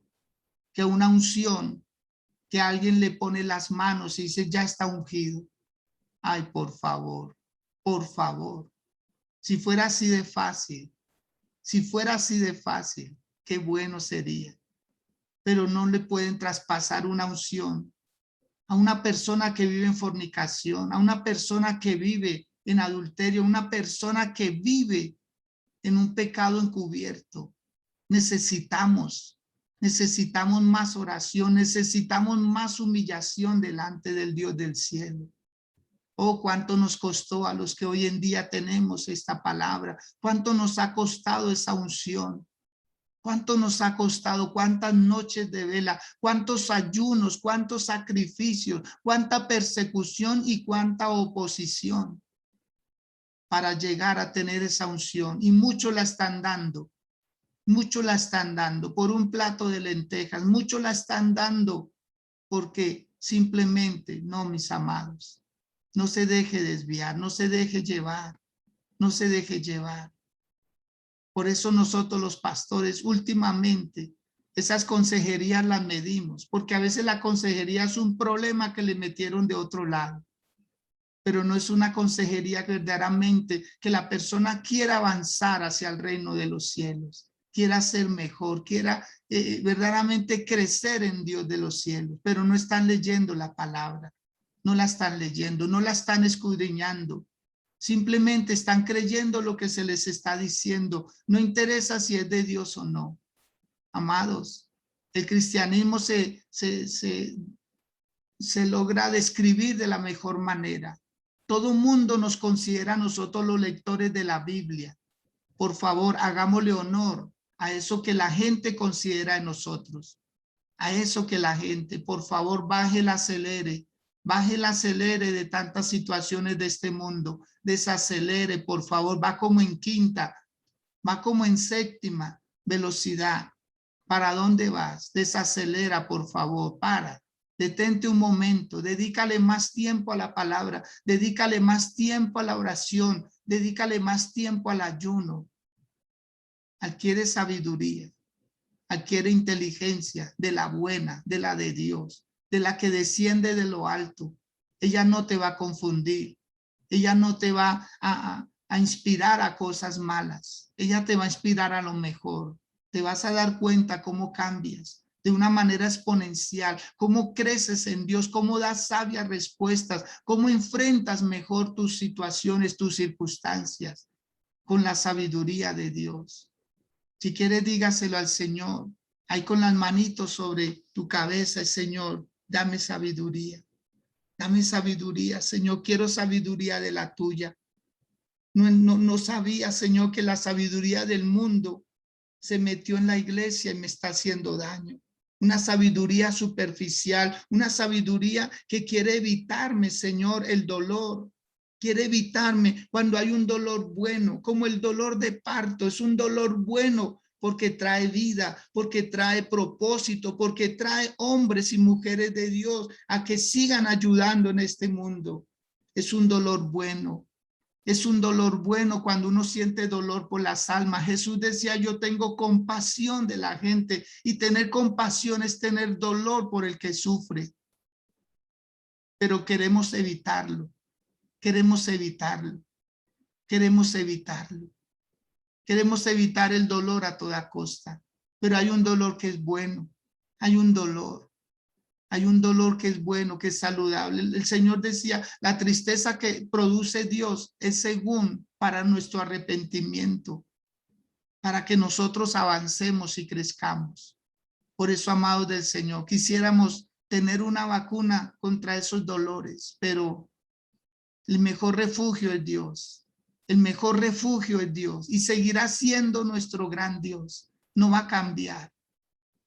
que una unción que alguien le pone las manos y dice, ya está ungido. Ay, por favor, por favor. Si fuera así de fácil, qué bueno sería. Pero no le pueden traspasar una unción a una persona que vive en fornicación, a una persona que vive en adulterio, una persona que vive en un pecado encubierto. Necesitamos más oración, necesitamos más humillación delante del Dios del cielo. Oh, cuánto nos costó a los que hoy en día tenemos esta palabra, cuánto nos ha costado esa unción. ¿Cuánto nos ha costado? ¿Cuántas noches de vela? ¿Cuántos ayunos? ¿Cuántos sacrificios? ¿Cuánta persecución y cuánta oposición para llegar a tener esa unción? Y muchos la están dando. Muchos la están dando por un plato de lentejas. Muchos la están dando porque simplemente, no, mis amados, no se deje desviar, no se deje llevar, no se deje llevar. Por eso nosotros los pastores últimamente esas consejerías las medimos, porque a veces la consejería es un problema que le metieron de otro lado, pero no es una consejería verdaderamente que la persona quiera avanzar hacia el reino de los cielos, quiera ser mejor, quiera verdaderamente crecer en Dios de los cielos, pero no están leyendo la palabra, no la están leyendo, no la están escudriñando. Simplemente están creyendo lo que se les está diciendo. No interesa si es de Dios o no. Amados, el cristianismo se logra describir de la mejor manera. Todo mundo nos considera a nosotros los lectores de la Biblia. Por favor, hagámosle honor a eso que la gente considera en nosotros. A eso que la gente, por favor, baje el acelere de tantas situaciones de este mundo, desacelere, por favor, va como en quinta, va como en séptima velocidad. ¿Para dónde vas? Desacelera, por favor, detente un momento, dedícale más tiempo a la palabra, dedícale más tiempo a la oración, dedícale más tiempo al ayuno. Adquiere sabiduría, adquiere inteligencia de la buena, de la de Dios, de la que desciende de lo alto. Ella no te va a confundir. Ella no te va a inspirar a cosas malas. Ella te va a inspirar a lo mejor. Te vas a dar cuenta cómo cambias de una manera exponencial, cómo creces en Dios, cómo das sabias respuestas, cómo enfrentas mejor tus situaciones, tus circunstancias con la sabiduría de Dios. Si quieres, dígaselo al Señor. Ahí con las manitos sobre tu cabeza, Señor, dame sabiduría. Dame sabiduría, Señor. Quiero sabiduría de la tuya. No sabía, Señor, que la sabiduría del mundo se metió en la iglesia y me está haciendo daño. Una sabiduría superficial, una sabiduría que quiere evitarme, Señor, el dolor. Quiere evitarme cuando hay un dolor bueno, como el dolor de parto, es un dolor bueno porque trae vida, porque trae propósito, porque trae hombres y mujeres de Dios a que sigan ayudando en este mundo. Es un dolor bueno. Es un dolor bueno cuando uno siente dolor por las almas. Jesús decía, yo tengo compasión de la gente, y tener compasión es tener dolor por el que sufre. Pero queremos evitarlo, queremos evitarlo, queremos evitarlo. Queremos evitar el dolor a toda costa, pero hay un dolor que es bueno, hay un dolor que es bueno, que es saludable. El Señor decía, la tristeza que produce Dios es según para nuestro arrepentimiento, para que nosotros avancemos y crezcamos. Por eso, amados del Señor, quisiéramos tener una vacuna contra esos dolores, pero el mejor refugio es Dios. El mejor refugio es Dios, y seguirá siendo nuestro gran Dios. No va a cambiar,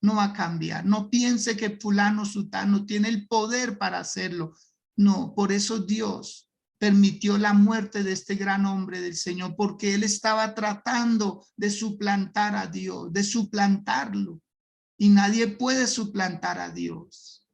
no va a cambiar. No piense que fulano sutano tiene el poder para hacerlo. No, por eso Dios permitió la muerte de este gran hombre del Señor, porque él estaba tratando de suplantar a Dios, de suplantarlo. Y nadie puede suplantar a Dios.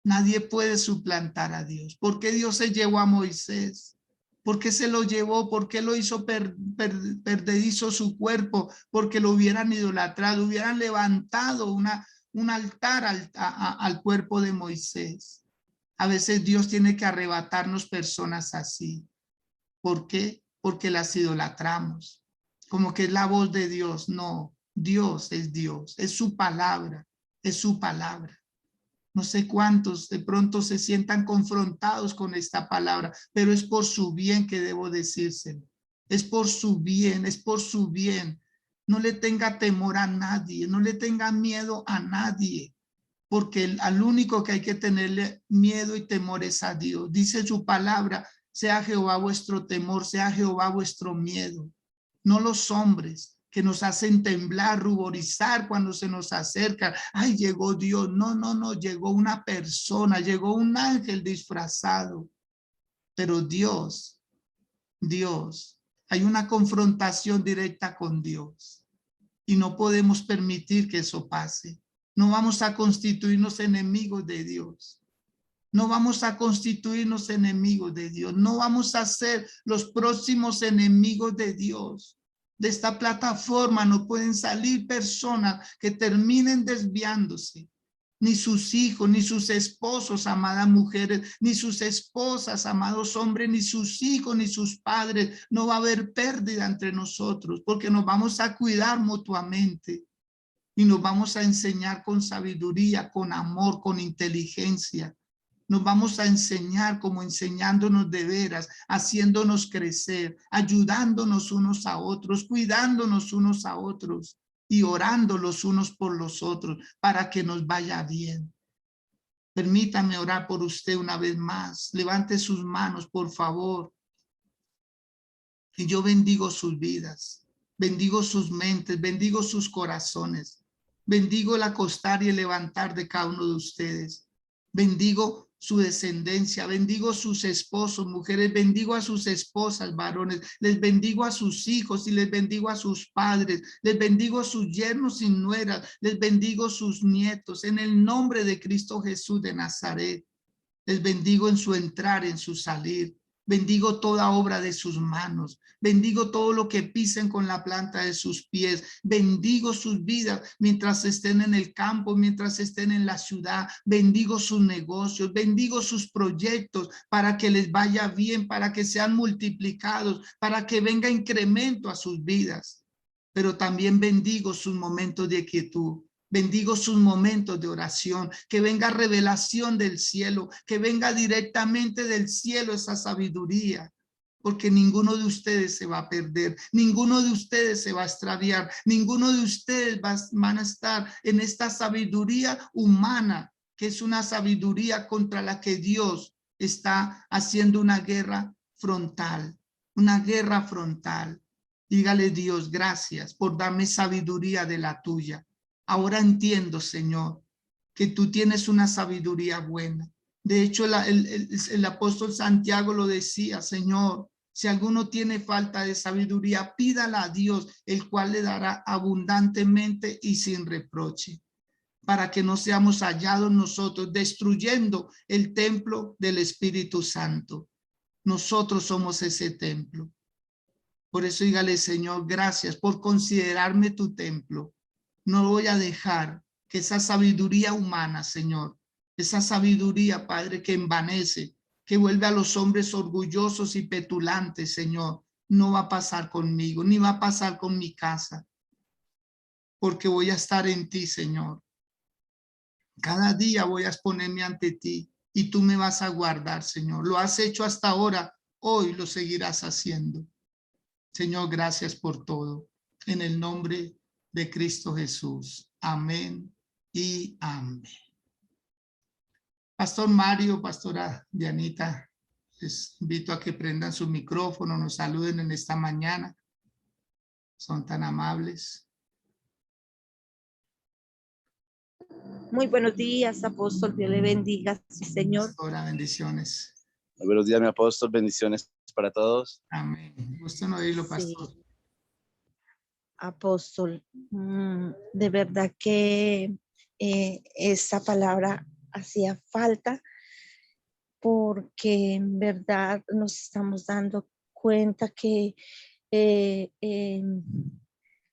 Nadie puede suplantar a Dios. ¿Por qué Dios se llevó a Moisés? ¿Por qué se lo llevó? ¿Por qué lo hizo perdedizo su cuerpo? Porque lo hubieran idolatrado, hubieran levantado un altar al cuerpo de Moisés. A veces Dios tiene que arrebatarnos personas así. ¿Por qué? Porque las idolatramos. Como que es la voz de Dios. No, Dios, es su palabra, es su palabra. No sé cuántos de pronto se sientan confrontados con esta palabra, pero es por su bien que debo decírselo. Es por su bien, es por su bien. No le tenga temor a nadie, no le tenga miedo a nadie, porque al único que hay que tenerle miedo y temor es a Dios. Dice su palabra, sea Jehová vuestro temor, sea Jehová vuestro miedo, no los hombres que nos hacen temblar, ruborizar cuando se nos acerca. Ay, llegó Dios. No, no, no, llegó una persona, llegó un ángel disfrazado. Pero Dios, hay una confrontación directa con Dios, y no podemos permitir que eso pase. No vamos a constituirnos enemigos de Dios. No vamos a constituirnos enemigos de Dios. No vamos a ser los próximos enemigos de Dios. De esta plataforma no pueden salir personas que terminen desviándose. Ni sus hijos, ni sus esposos, amadas mujeres, ni sus esposas, amados hombres, ni sus hijos, ni sus padres. No va a haber pérdida entre nosotros, porque nos vamos a cuidar mutuamente. Y nos vamos a enseñar con sabiduría, con amor, con inteligencia. Nos vamos a enseñar como enseñándonos de veras, haciéndonos crecer, ayudándonos unos a otros, cuidándonos unos a otros y orando los unos por los otros para que nos vaya bien. Permítame orar por usted una vez más. Levante sus manos, por favor. Y yo bendigo sus vidas, bendigo sus mentes, bendigo sus corazones. Bendigo el acostar y el levantar de cada uno de ustedes. Bendigo su descendencia, bendigo sus esposos, mujeres, bendigo a sus esposas, varones, les bendigo a sus hijos y les bendigo a sus padres, les bendigo a sus yernos y nueras, les bendigo a sus nietos, en el nombre de Cristo Jesús de Nazaret. Les bendigo en su entrar, en su salir. Bendigo toda obra de sus manos. Bendigo todo lo que pisen con la planta de sus pies. Bendigo sus vidas mientras estén en el campo, mientras estén en la ciudad. Bendigo sus negocios. Bendigo sus proyectos para que les vaya bien, para que sean multiplicados, para que venga incremento a sus vidas. Pero también bendigo sus momentos de quietud. Bendigo sus momentos de oración, que venga revelación del cielo, que venga directamente del cielo esa sabiduría, porque ninguno de ustedes se va a perder, ninguno de ustedes se va a extraviar, ninguno de ustedes van a estar en esta sabiduría humana, que es una sabiduría contra la que Dios está haciendo una guerra frontal, una guerra frontal. Dígale, Dios, gracias por darme sabiduría de la tuya. Ahora entiendo, Señor, que tú tienes una sabiduría buena. De hecho, el apóstol Santiago lo decía, Señor, Si alguno tiene falta de sabiduría, pídala a Dios, el cual le dará abundantemente y sin reproche, para que no seamos hallados nosotros destruyendo el templo del Espíritu Santo. Nosotros somos ese templo. Por eso dígale, Señor, gracias por considerarme tu templo. No voy a dejar que esa sabiduría humana, Señor, esa sabiduría, Padre, que envanece, que vuelve a los hombres orgullosos y petulantes, Señor, no va a pasar conmigo, ni va a pasar con mi casa, porque voy a estar en ti, Señor. Cada día voy a exponerme ante ti y tú me vas a guardar, Señor. Lo has hecho hasta ahora, hoy lo seguirás haciendo. Señor, gracias por todo. En el nombre de Cristo Jesús. Amén y amén. Pastor Mario, Pastora Dianita, les invito a que prendan su micrófono, nos saluden en esta mañana. Son tan amables. Muy buenos días, apóstol. Dios le bendiga, sí, Señor. Pastora, bendiciones. Muy buenos días, mi apóstol. Bendiciones para todos. Amén. Gusto en oírlo, pastor. Sí, apóstol. De verdad que esta palabra hacía falta, porque en verdad nos estamos dando cuenta que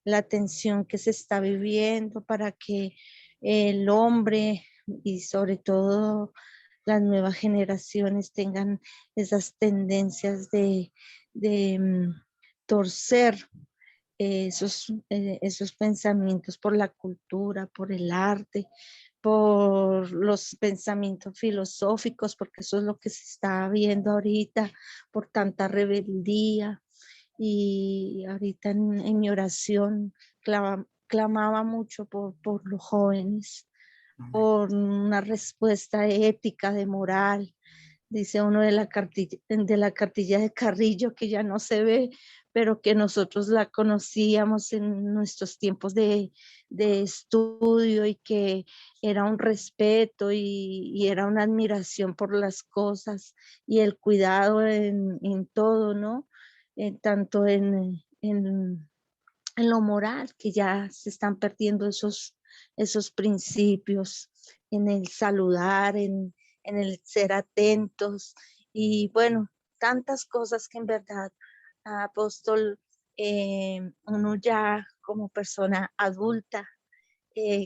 la tensión que se está viviendo para que el hombre y sobre todo las nuevas generaciones tengan esas tendencias de torcer esos pensamientos por la cultura, por el arte, por los pensamientos filosóficos, porque eso es lo que se está viendo ahorita, por tanta rebeldía. Y ahorita en mi oración clamaba mucho por los jóvenes, por una respuesta ética, de moral. Dice uno de la cartilla de Carrillo, que ya no se ve, pero que nosotros la conocíamos en nuestros tiempos de estudio, y que era un respeto y era una admiración por las cosas y el cuidado en todo, ¿no? Tanto en lo moral, que ya se están perdiendo esos principios, en el saludar, en el ser atentos, y bueno, tantas cosas que en verdad, apóstol, uno ya como persona adulta,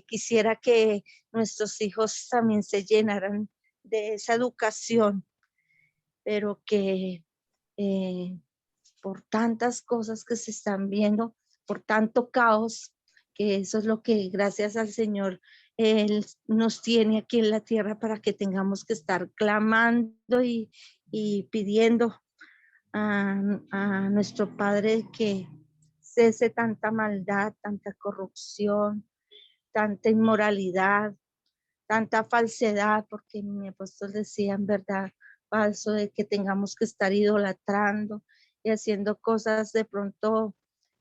quisiera que nuestros hijos también se llenaran de esa educación, pero que por tantas cosas que se están viendo, por tanto caos, que eso es lo que gracias al Señor Él nos tiene aquí en la tierra, para que tengamos que estar clamando y pidiendo a nuestro Padre que cese tanta maldad, tanta corrupción, tanta inmoralidad, tanta falsedad, porque mi apóstol decía en verdad falso, de que tengamos que estar idolatrando y haciendo cosas de pronto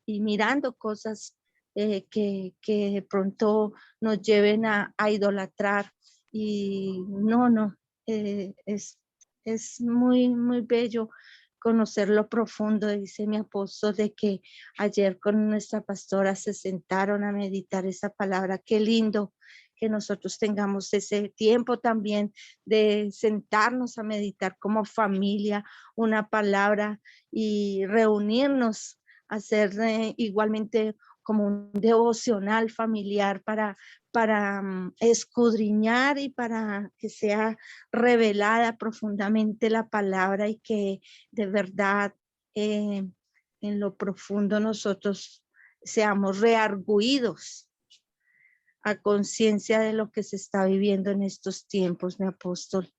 y mirando cosas que de pronto nos lleven a idolatrar. Y no, es muy, muy bello conocer lo profundo, dice mi apóstol, de que ayer con nuestra pastora se sentaron a meditar esa palabra. Qué lindo que nosotros tengamos ese tiempo también de sentarnos a meditar como familia una palabra y reunirnos, hacer igualmente como un devocional familiar para escudriñar y para que sea revelada profundamente la palabra, y que de verdad en lo profundo nosotros seamos reargüidos a conciencia de lo que se está viviendo en estos tiempos, mi apóstol.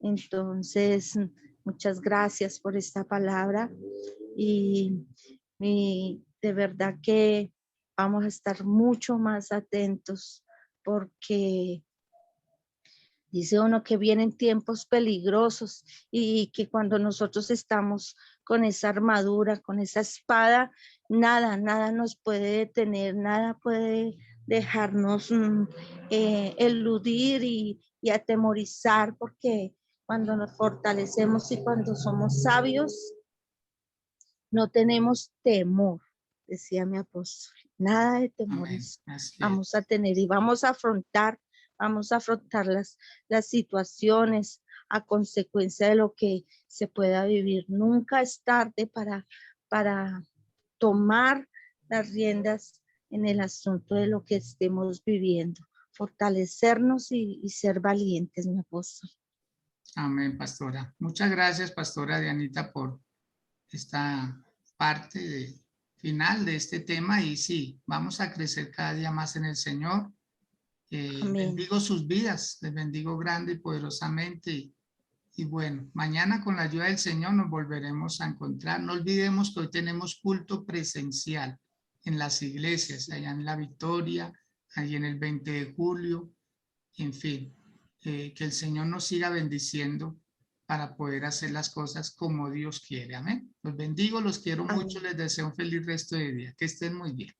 Entonces, muchas gracias por esta palabra, y de verdad que vamos a estar mucho más atentos, porque dice uno que vienen tiempos peligrosos, y que cuando nosotros estamos con esa armadura, con esa espada, nada nos puede detener, nada puede dejarnos eludir y atemorizar, porque cuando nos fortalecemos y cuando somos sabios, No tenemos temor, decía mi apóstol. Nada de Amén. temores Así es. vamos a tener y vamos a afrontar las situaciones a consecuencia de lo que se pueda vivir. Nunca es tarde para tomar las riendas en el asunto de lo que estemos viviendo, fortalecernos y ser valientes, mi apóstol. Amén, pastora. Muchas gracias, pastora Dianita, por esta parte final de este tema. Y sí, vamos a crecer cada día más en el Señor. Amén. Bendigo sus vidas, les bendigo grande y poderosamente. Y bueno, mañana con la ayuda del Señor nos volveremos a encontrar. No olvidemos que hoy tenemos culto presencial en las iglesias, allá en La Victoria, allí en el 20 de julio, en fin, que el Señor nos siga bendiciendo para poder hacer las cosas como Dios quiere. Amén. Los bendigo, los quiero mucho, Amén. les deseo un feliz resto de día. Que estén muy bien.